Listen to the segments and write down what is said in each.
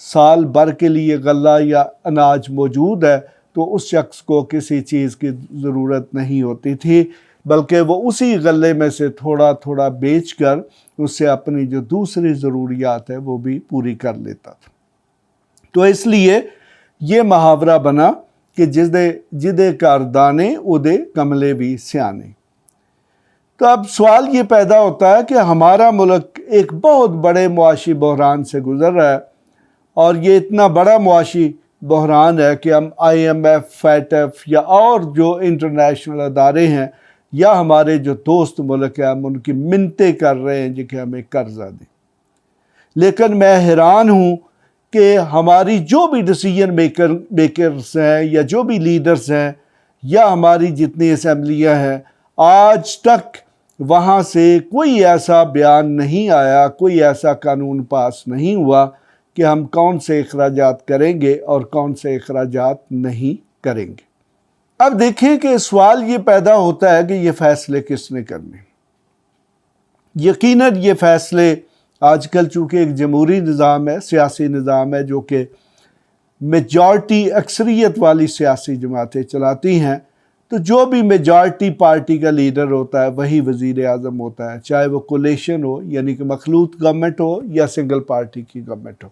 سال بھر کے لیے غلہ یا اناج موجود ہے تو اس شخص کو کسی چیز کی ضرورت نہیں ہوتی تھی، بلکہ وہ اسی غلے میں سے تھوڑا تھوڑا بیچ کر اس سے اپنی جو دوسری ضروریات ہے وہ بھی پوری کر لیتا تھا۔ تو اس لیے یہ محاورہ بنا کہ جدے کاردانے اودے کملے بھی سیانے۔ تو اب سوال یہ پیدا ہوتا ہے کہ ہمارا ملک ایک بہت بڑے معاشی بحران سے گزر رہا ہے، اور یہ اتنا بڑا معاشی بحران ہے کہ ہم IMF، FATF یا اور جو انٹرنیشنل ادارے ہیں یا ہمارے جو دوست ملک ہیں ہم ان کی منتیں کر رہے ہیں جی کہ ہمیں قرضہ دیں۔ لیکن میں حیران ہوں کہ ہماری جو بھی ڈیسیجن میکرز ہیں یا جو بھی لیڈرز ہیں یا ہماری جتنی اسمبلیاں ہیں، آج تک وہاں سے کوئی ایسا بیان نہیں آیا، کوئی ایسا قانون پاس نہیں ہوا کہ ہم کون سے اخراجات کریں گے اور کون سے اخراجات نہیں کریں گے۔ اب دیکھیں کہ سوال یہ پیدا ہوتا ہے کہ یہ فیصلے کس نے کرنے۔ یقیناً یہ فیصلے آج کل چونکہ ایک جمہوری نظام ہے، سیاسی نظام ہے جو کہ میجارٹی اکثریت والی سیاسی جماعتیں چلاتی ہیں، تو جو بھی میجارٹی پارٹی کا لیڈر ہوتا ہے وہی وزیر اعظم ہوتا ہے، چاہے وہ کولیشن ہو یعنی کہ مخلوط گورنمنٹ ہو یا سنگل پارٹی کی گورنمنٹ ہو۔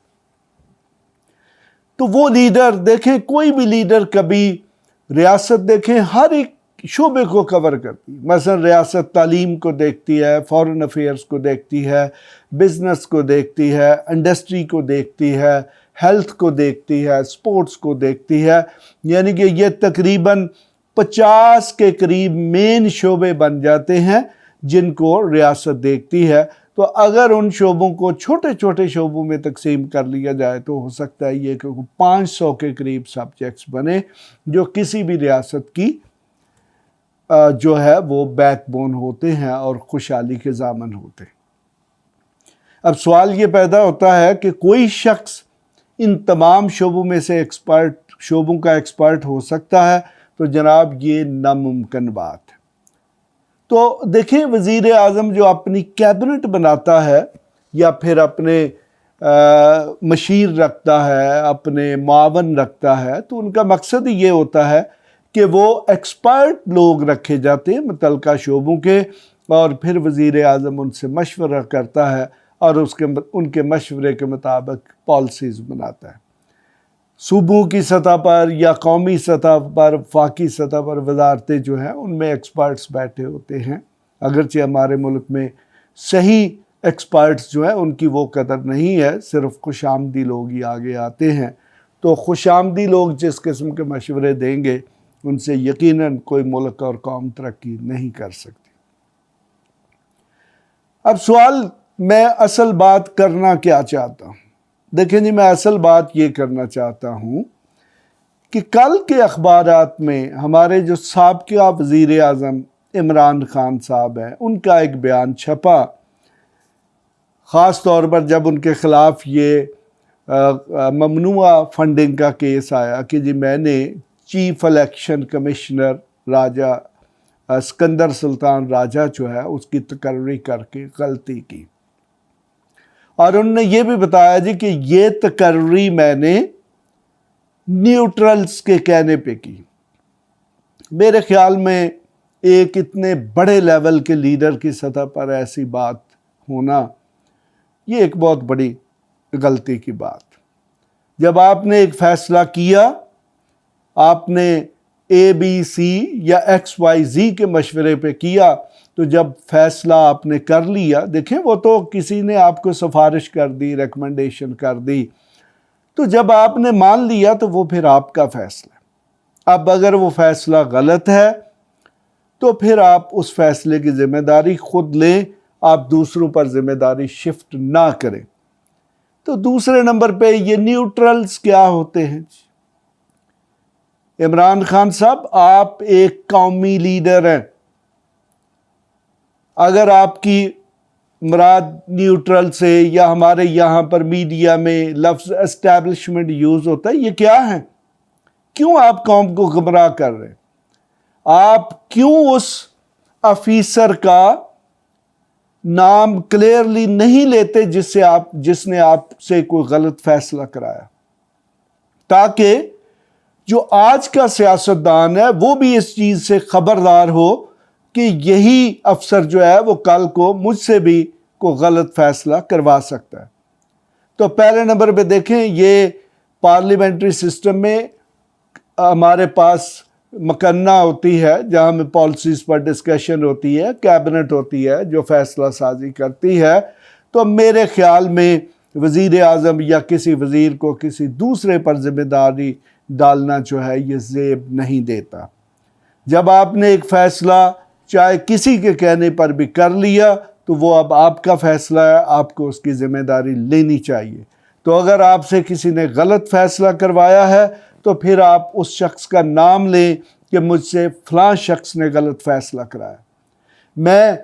تو وہ لیڈر دیکھیں، کوئی بھی لیڈر کبھی ریاست دیکھیں ہر ایک شعبے کو کور کرتی، مثلا ریاست تعلیم کو دیکھتی ہے، فورن افیئرز کو دیکھتی ہے، بزنس کو دیکھتی ہے، انڈسٹری کو دیکھتی ہے، ہیلتھ کو دیکھتی ہے، سپورٹس کو دیکھتی ہے، یعنی کہ یہ تقریباً 50 کے قریب مین شعبے بن جاتے ہیں جن کو ریاست دیکھتی ہے۔ تو اگر ان شعبوں کو چھوٹے چھوٹے شعبوں میں تقسیم کر لیا جائے تو ہو سکتا ہے یہ کہ 500 کے قریب سبجیکٹس بنے جو کسی بھی ریاست کی جو ہے وہ بیک بون ہوتے ہیں اور خوشحالی کے ضامن ہوتے ہیں۔ اب سوال یہ پیدا ہوتا ہے کہ کوئی شخص ان تمام شعبوں میں سے شعبوں کا ایکسپرٹ ہو سکتا ہے؟ تو جناب یہ ناممکن بات ہے۔ تو دیکھیں وزیر اعظم جو اپنی کیبنٹ بناتا ہے یا پھر اپنے مشیر رکھتا ہے، اپنے معاون رکھتا ہے، تو ان کا مقصد ہی یہ ہوتا ہے کہ وہ ایکسپرٹ لوگ رکھے جاتے ہیں متعلقہ شعبوں کے، اور پھر وزیر اعظم ان سے مشورہ کرتا ہے اور ان کے مشورے کے مطابق پالیسیز بناتا ہے۔ صوبوں کی سطح پر یا قومی سطح پر، وفاقی سطح پر وزارتیں جو ہیں ان میں ایکسپرٹس بیٹھے ہوتے ہیں، اگرچہ ہمارے ملک میں صحیح ایکسپرٹس جو ہیں ان کی وہ قدر نہیں ہے، صرف خوش آمدی لوگ ہی آگے آتے ہیں۔ تو خوش آمدی لوگ جس قسم کے مشورے دیں گے ان سے یقیناً کوئی ملک اور قوم ترقی نہیں کر سکتی۔ اب سوال میں اصل بات کرنا کیا چاہتا ہوں؟ دیکھیں جی، میں اصل بات یہ کرنا چاہتا ہوں کہ کل کے اخبارات میں ہمارے جو سابقہ وزیر اعظم عمران خان صاحب ہیں ان کا ایک بیان چھپا، خاص طور پر جب ان کے خلاف یہ ممنوع فنڈنگ کا کیس آیا کہ جی میں نے چیف الیکشن کمشنر راجہ اسکندر سلطان راجہ جو ہے اس کی تقرری کر کے غلطی کی، اور انہوں نے یہ بھی بتایا جی کہ یہ تقرری میں نے نیوٹرلز کے کہنے پہ کی۔ میرے خیال میں ایک اتنے بڑے لیول کے لیڈر کی سطح پر ایسی بات ہونا یہ ایک بہت بڑی غلطی کی بات۔ جب آپ نے ایک فیصلہ کیا، آپ نے ABC یا XYZ کے مشورے پہ کیا، تو جب فیصلہ آپ نے کر لیا، دیکھیں وہ تو کسی نے آپ کو سفارش کر دی، ریکمنڈیشن کر دی، تو جب آپ نے مان لیا تو وہ پھر آپ کا فیصلہ ہے۔ اب اگر وہ فیصلہ غلط ہے تو پھر آپ اس فیصلے کی ذمہ داری خود لیں، آپ دوسروں پر ذمہ داری شفٹ نہ کریں۔ تو دوسرے نمبر پہ یہ نیوٹرلز کیا ہوتے ہیں؟ عمران خان صاحب آپ ایک قومی لیڈر ہیں، اگر آپ کی مراد نیوٹرل سے یا ہمارے یہاں پر میڈیا میں لفظ اسٹیبلشمنٹ یوز ہوتا ہے، یہ کیا ہے؟ کیوں آپ قوم کو گمراہ کر رہے ہیں؟ آپ کیوں اس آفیسر کا نام کلیئرلی نہیں لیتے جس نے آپ سے کوئی غلط فیصلہ کرایا، تاکہ جو آج کا سیاستدان ہے وہ بھی اس چیز سے خبردار ہو کہ یہی افسر جو ہے وہ کل کو مجھ سے بھی کوئی غلط فیصلہ کروا سکتا ہے۔ تو پہلے نمبر پہ دیکھیں، یہ پارلیمنٹری سسٹم میں ہمارے پاس مکنہ ہوتی ہے جہاں میں پالیسیز پر ڈسکشن ہوتی ہے، کیبنٹ ہوتی ہے جو فیصلہ سازی کرتی ہے۔ تو میرے خیال میں وزیر اعظم یا کسی وزیر کو کسی دوسرے پر ذمہ داری ڈالنا جو ہے یہ زیب نہیں دیتا۔ جب آپ نے ایک فیصلہ چاہے کسی کے کہنے پر بھی کر لیا تو وہ اب آپ کا فیصلہ ہے، آپ کو اس کی ذمہ داری لینی چاہیے۔ تو اگر آپ سے کسی نے غلط فیصلہ کروایا ہے تو پھر آپ اس شخص کا نام لیں کہ مجھ سے فلاں شخص نے غلط فیصلہ کرایا۔ میں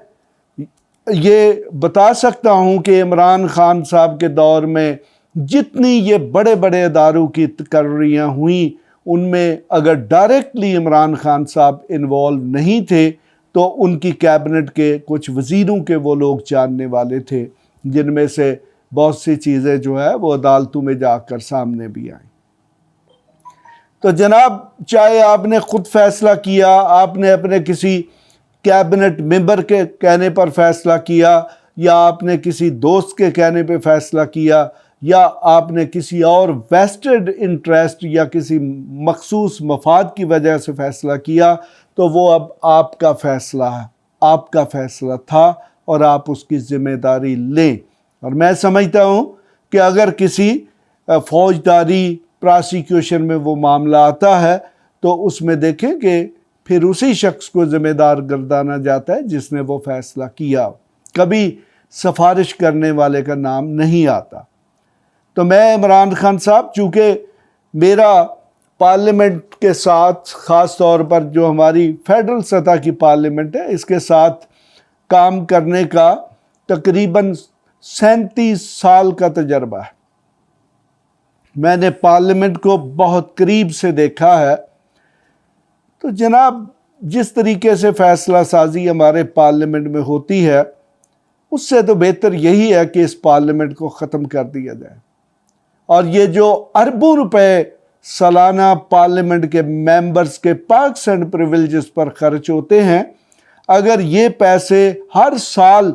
یہ بتا سکتا ہوں کہ عمران خان صاحب کے دور میں جتنی یہ بڑے بڑے اداروں کی تقرریاں ہوئیں، ان میں اگر ڈائریکٹلی عمران خان صاحب انوالو نہیں تھے تو ان کی کیبنٹ کے کچھ وزیروں کے وہ لوگ جاننے والے تھے، جن میں سے بہت سی چیزیں جو ہے وہ عدالتوں میں جا کر سامنے بھی آئیں۔ تو جناب، چاہے آپ نے خود فیصلہ کیا، آپ نے اپنے کسی کیبنٹ ممبر کے کہنے پر فیصلہ کیا، یا آپ نے کسی دوست کے کہنے پہ فیصلہ کیا، یا آپ نے کسی اور ویسٹڈ انٹرسٹ یا کسی مخصوص مفاد کی وجہ سے فیصلہ کیا، تو وہ اب آپ کا فیصلہ ہے، آپ کا فیصلہ تھا اور آپ اس کی ذمہ داری لیں۔ اور میں سمجھتا ہوں کہ اگر کسی فوجداری پراسیکیوشن میں وہ معاملہ آتا ہے تو اس میں دیکھیں کہ پھر اسی شخص کو ذمہ دار گردانا جاتا ہے جس نے وہ فیصلہ کیا، کبھی سفارش کرنے والے کا نام نہیں آتا۔ تو میں عمران خان صاحب، چونکہ میرا پارلیمنٹ کے ساتھ، خاص طور پر جو ہماری فیڈرل سطح کی پارلیمنٹ ہے، اس کے ساتھ کام کرنے کا تقریباً 37 سال کا تجربہ ہے۔ میں نے پارلیمنٹ کو بہت قریب سے دیکھا ہے۔ تو جناب، جس طریقے سے فیصلہ سازی ہمارے پارلیمنٹ میں ہوتی ہے، اس سے تو بہتر یہی ہے کہ اس پارلیمنٹ کو ختم کر دیا جائے۔ اور یہ جو اربوں روپے سالانہ پارلیمنٹ کے ممبرز کے پرکس اینڈ پریویلیجز پر خرچ ہوتے ہیں، اگر یہ پیسے ہر سال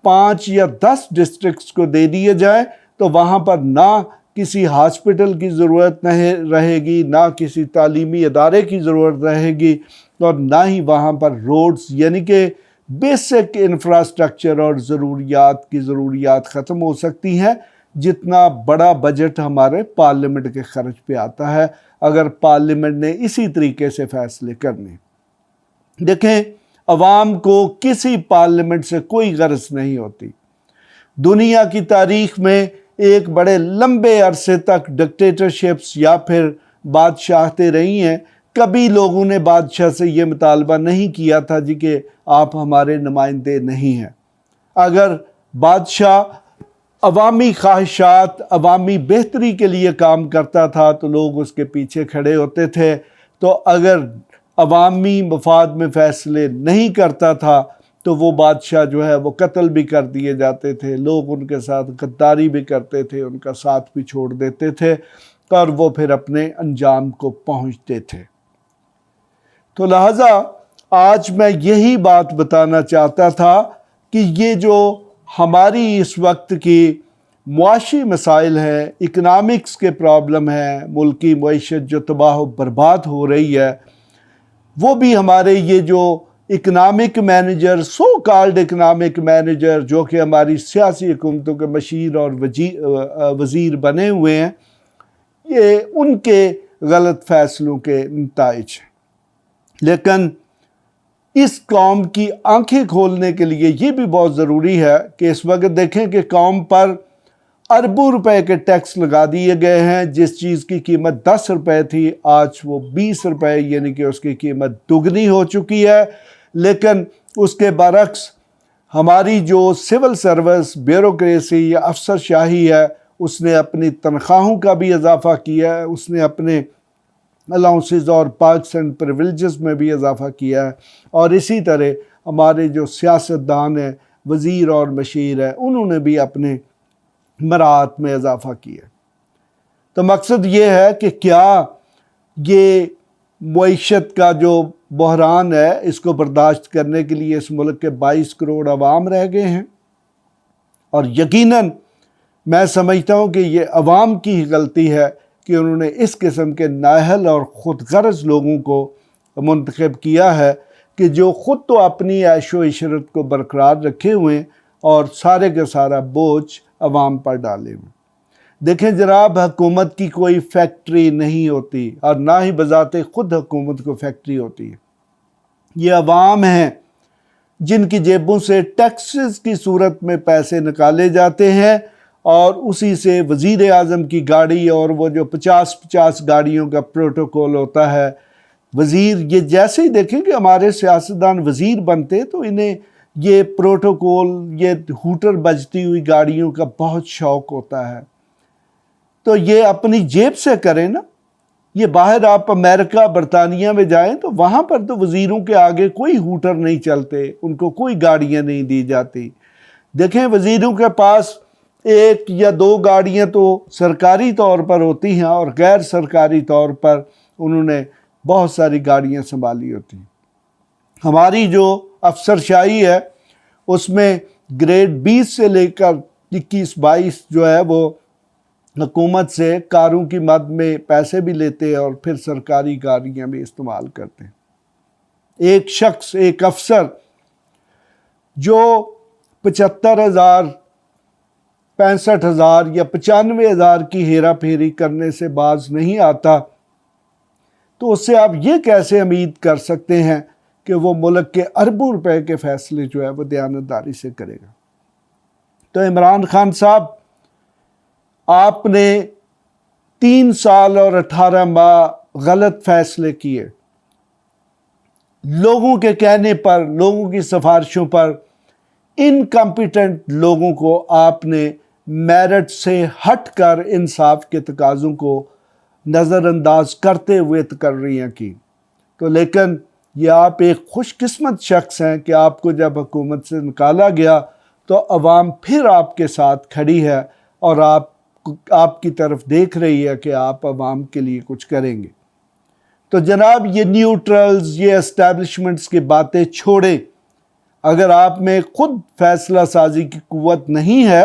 5 یا 10 ڈسٹرکٹس کو دے دیے جائیں تو وہاں پر نہ کسی ہاسپٹل کی ضرورت نہیں رہے گی، نہ کسی تعلیمی ادارے کی ضرورت رہے گی، اور نہ ہی وہاں پر روڈز یعنی کہ بیسک انفراسٹرکچر اور ضروریات ختم ہو سکتی ہیں، جتنا بڑا بجٹ ہمارے پارلیمنٹ کے خرچ پہ آتا ہے اگر پارلیمنٹ نے اسی طریقے سے فیصلے کرنے۔ دیکھیں، عوام کو کسی پارلیمنٹ سے کوئی غرض نہیں ہوتی۔ دنیا کی تاریخ میں ایک بڑے لمبے عرصے تک ڈکٹیٹرشپس یا پھر بادشاہتیں رہی ہیں، کبھی لوگوں نے بادشاہ سے یہ مطالبہ نہیں کیا تھا جی کہ آپ ہمارے نمائندے نہیں ہیں۔ اگر بادشاہ عوامی خواہشات، عوامی بہتری کے لیے کام کرتا تھا تو لوگ اس کے پیچھے کھڑے ہوتے تھے، تو اگر عوامی مفاد میں فیصلے نہیں کرتا تھا تو وہ بادشاہ جو ہے وہ قتل بھی کر دیے جاتے تھے، لوگ ان کے ساتھ غداری بھی کرتے تھے، ان کا ساتھ بھی چھوڑ دیتے تھے، اور وہ پھر اپنے انجام کو پہنچتے تھے۔ تو لہٰذا آج میں یہی بات بتانا چاہتا تھا کہ یہ جو ہماری اس وقت کی معاشی مسائل ہیں، اکنامکس کے پرابلم ہیں، ملکی معیشت جو تباہ و برباد ہو رہی ہے، وہ بھی ہمارے یہ جو economic manager, so called economic manager جو کہ ہماری سیاسی حکومتوں کے مشیر اور وزیر بنے ہوئے ہیں، یہ ان کے غلط فیصلوں کے نتائج ہیں۔ لیکن اس قوم کی آنکھیں کھولنے کے لیے یہ بھی بہت ضروری ہے کہ اس وقت دیکھیں کہ قوم پر اربوں روپے کے ٹیکس لگا دیے گئے ہیں۔ جس چیز کی قیمت 10 روپے تھی آج وہ 20 روپے، یعنی کہ اس کی قیمت دگنی ہو چکی ہے۔ لیکن اس کے برعکس ہماری جو سول سروس، بیوروکریسی یا افسر شاہی ہے، اس نے اپنی تنخواہوں کا بھی اضافہ کیا ہے، اس نے اپنے الاؤنسز اور پرکس اینڈ پریویلیجز میں بھی اضافہ کیا ہے، اور اسی طرح ہمارے جو سیاستدان ہیں وزیر اور مشیر ہیں انہوں نے بھی اپنے مراعات میں اضافہ کیا۔ تو مقصد یہ ہے کہ کیا یہ معیشت کا جو بحران ہے اس کو برداشت کرنے کے لیے اس ملک کے 22 کروڑ عوام رہ گئے ہیں؟ اور یقیناً میں سمجھتا ہوں کہ یہ عوام کی غلطی ہے کہ انہوں نے اس قسم کے نااہل اور خود غرض لوگوں کو منتخب کیا ہے کہ جو خود تو اپنی عیش و عشرت کو برقرار رکھے ہوئے اور سارے کا سارا بوجھ عوام پر ڈالے ہوئے۔ دیکھیں جناب، حکومت کی کوئی فیکٹری نہیں ہوتی اور نہ ہی بذات خود حکومت کو فیکٹری ہوتی ہے۔ یہ عوام ہیں جن کی جیبوں سے ٹیکسز کی صورت میں پیسے نکالے جاتے ہیں اور اسی سے وزیر اعظم کی گاڑی اور وہ جو 50 گاڑیوں کا پروٹوکول ہوتا ہے، وزیر یہ جیسے ہی دیکھیں کہ ہمارے سیاستدان وزیر بنتے تو انہیں یہ پروٹوکول، یہ ہوٹر بجتی ہوئی گاڑیوں کا بہت شوق ہوتا ہے۔ تو یہ اپنی جیب سے کریں نا۔ یہ باہر آپ امریکہ برطانیہ میں جائیں تو وہاں پر تو وزیروں کے آگے کوئی ہوٹر نہیں چلتے، ان کو کوئی گاڑیاں نہیں دی جاتی۔ دیکھیں وزیروں کے پاس 1 یا 2 گاڑیاں تو سرکاری طور پر ہوتی ہیں اور غیر سرکاری طور پر انہوں نے بہت ساری گاڑیاں سنبھالی ہوتی ہیں۔ ہماری جو افسرشاہی ہے اس میں گریڈ 20 سے لے کر 21-22 جو ہے وہ حکومت سے کاروں کی مد میں پیسے بھی لیتے ہیں اور پھر سرکاری گاڑیاں بھی استعمال کرتے ہیں۔ ایک شخص، ایک افسر جو 75,000 65,000 یا 95,000 کی ہیرا پھیری کرنے سے باز نہیں آتا تو اس سے آپ یہ کیسے امید کر سکتے ہیں کہ وہ ملک کے اربوں روپے کے فیصلے جو ہے وہ دیانتداری سے کرے گا؟ تو عمران خان صاحب، آپ نے 3 سال اور 18 ماہ غلط فیصلے کیے، لوگوں کے کہنے پر، لوگوں کی سفارشوں پر انکمپیٹنٹ لوگوں کو آپ نے میرٹ سے ہٹ کر انصاف کے تقاضوں کو نظر انداز کرتے ہوئے تقرریاں کی۔ تو لیکن یہ آپ ایک خوش قسمت شخص ہیں کہ آپ کو جب حکومت سے نکالا گیا تو عوام پھر آپ کے ساتھ کھڑی ہے اور آپ کی طرف دیکھ رہی ہے کہ آپ عوام کے لیے کچھ کریں گے۔ تو جناب یہ نیوٹرلز، یہ اسٹیبلشمنٹس کی باتیں چھوڑیں۔ اگر آپ میں خود فیصلہ سازی کی قوت نہیں ہے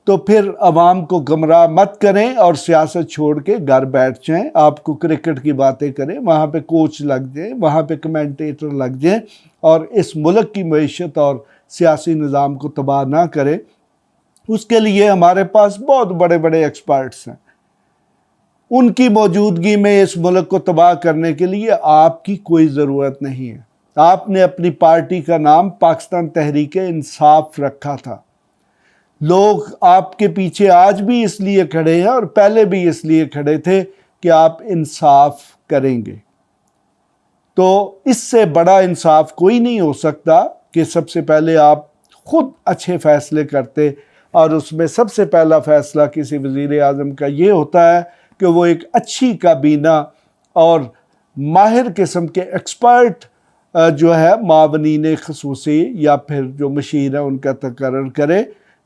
تو پھر عوام کو گمراہ مت کریں اور سیاست چھوڑ کے گھر بیٹھ جائیں۔ آپ کو کرکٹ کی باتیں کریں، وہاں پہ کوچ لگ جائیں، وہاں پہ کمنٹیٹر لگ جائیں اور اس ملک کی معیشت اور سیاسی نظام کو تباہ نہ کریں۔ اس کے لیے ہمارے پاس بہت بڑے بڑے ایکسپرٹس ہیں۔ ان کی موجودگی میں اس ملک کو تباہ کرنے کے لیے آپ کی کوئی ضرورت نہیں ہے۔ آپ نے اپنی پارٹی کا نام پاکستان تحریک انصاف رکھا تھا۔ لوگ آپ کے پیچھے آج بھی اس لیے کھڑے ہیں اور پہلے بھی اس لیے کھڑے تھے کہ آپ انصاف کریں گے۔ تو اس سے بڑا انصاف کوئی نہیں ہو سکتا کہ سب سے پہلے آپ خود اچھے فیصلے کرتے، اور اس میں سب سے پہلا فیصلہ کسی وزیر اعظم کا یہ ہوتا ہے کہ وہ ایک اچھی کابینہ اور ماہر قسم کے ایکسپرٹ جو ہے معاونین خصوصی یا پھر جو مشیر ہیں ان کا تقرر کرے۔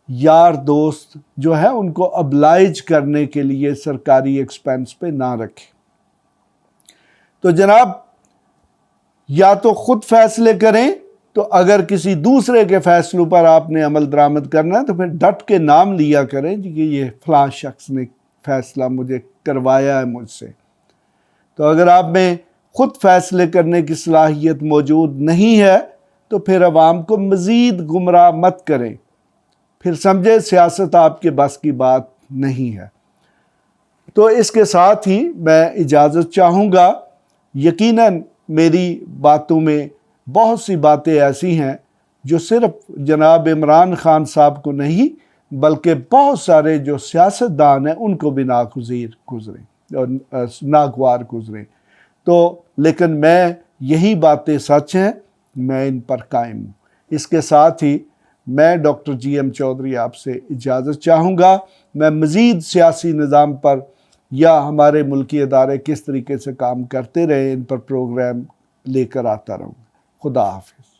یار دوست جو ہے ان کو ابلائج کرنے کے لیے سرکاری ایکسپینس پہ نہ رکھے۔ تو جناب یا تو خود فیصلے کریں، تو اگر کسی دوسرے کے فیصلوں پر آپ نے عمل درآمد کرنا ہے تو پھر ڈٹ کے نام لیا کریں کہ یہ فلاں شخص نے فیصلہ مجھے کروایا ہے مجھ سے۔ تو اگر آپ میں خود فیصلے کرنے کی صلاحیت موجود نہیں ہے تو پھر عوام کو مزید گمراہ مت کریں، پھر سمجھے سیاست آپ کے بس کی بات نہیں ہے۔ تو اس کے ساتھ ہی میں اجازت چاہوں گا۔ یقیناً میری باتوں میں بہت سی باتیں ایسی ہیں جو صرف جناب عمران خان صاحب کو نہیں بلکہ بہت سارے جو سیاستدان ہیں ان کو بھی ناگوار گزریں۔ تو لیکن میں یہی باتیں سچ ہیں، میں ان پر قائم ہوں۔ اس کے ساتھ ہی میں ڈاکٹر جی ایم چودھری آپ سے اجازت چاہوں گا۔ میں مزید سیاسی نظام پر یا ہمارے ملکی ادارے کس طریقے سے کام کرتے رہے ان پر پروگرام لے کر آتا رہوں گا۔ خدا حافظ۔